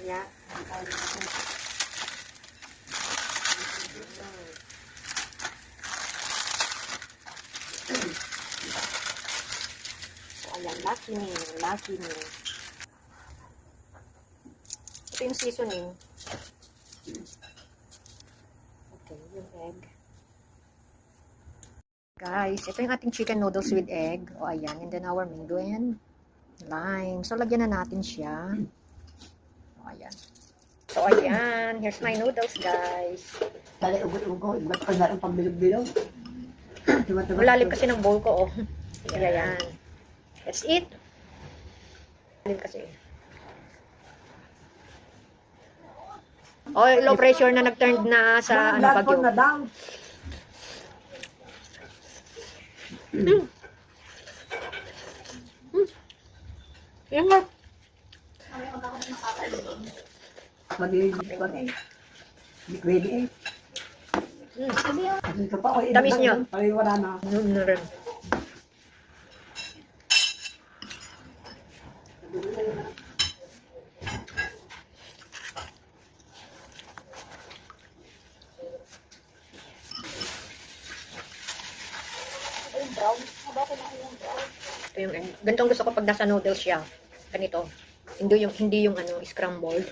Yeah. So, ayan. Lucky me. Lucky me. Ito yung seasoning. Okay, yung egg. Guys, ito yung ating chicken noodles with egg. O, ayan. And then our mango and lime. So, lagyan na natin siya. O, ayan. So, ayan. Here's my noodles, guys. Dali, ugot-ugot. Ba't pa na ang pagbilog-bilog? Malalim kasi ng bowl ko, oh. Kaya yan. Let's eat. Malalim kasi. Oh, low pressure na nag-turn na sa ano pag na down. Yung nga. Mag-i-ibig pa eh. Hindi pwede eh. Ito pa ako. Tamis niyo. Ay, wala na. Na rin. Ito yung ganito ang gusto ko pag nasa noodles siya. Ganito. Hindi yung ano, scrambled.